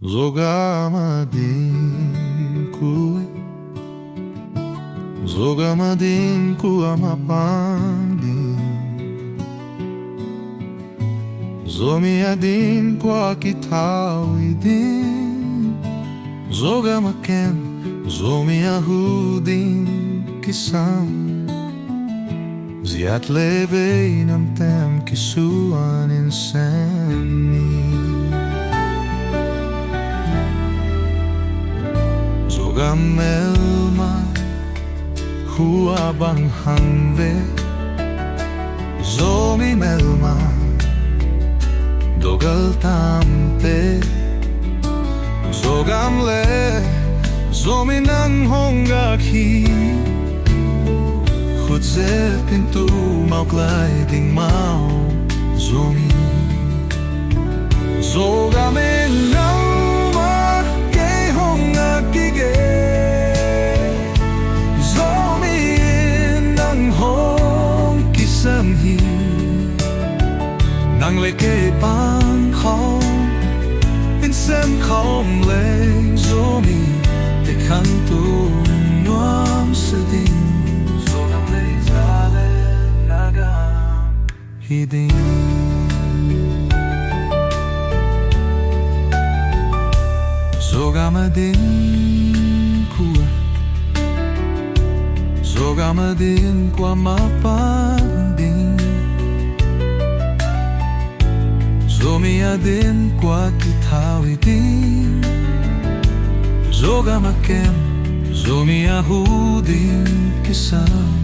Zogam Ading-Ku, Zogam Ading-Ku amapanding, Zomi Ading-Ku akitawidin, Zogam akem, Zomi ahudin kisam, Ziat levei namtem kisuan insani. Zogam elma hua bang hangve, Zomi melma dogal tamte, Zogam le Zomi nang hongaki, Khutze pintu mau gliding mau Zomi, Zogam elma ke hongaki Nang leke bang khom in sem khom le Zomi te khang tu nuam seding Zogam le zale nagam hiding Zogam Ading-Ku, Zogam Ading-Ku amapanding, Zomi Ading-Ku akitawidin, Zogam akem, Zomi ahudin kisam,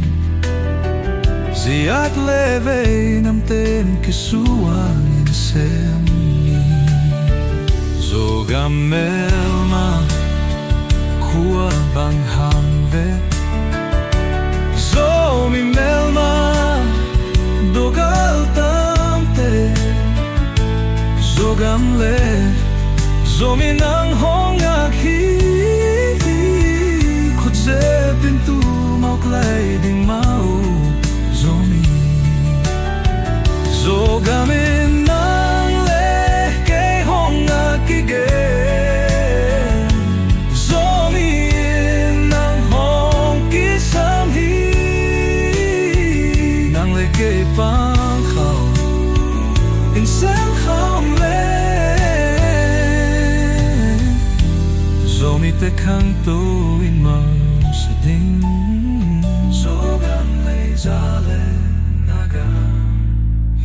Ziat levei namten kisuan insemi, Zogam elma kua bang hamve, Zomi melma dogal tamte, Zogam le Zomi nang hongaki, Khutze pintu mau gliding mau Zomi, Zogam nang le ke hongaki ge, Zomi nang hongki samhi, nang le ke pang khao insem khao Zomi te khang tu in mau seding, Zogam le zale nagam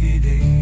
hiding.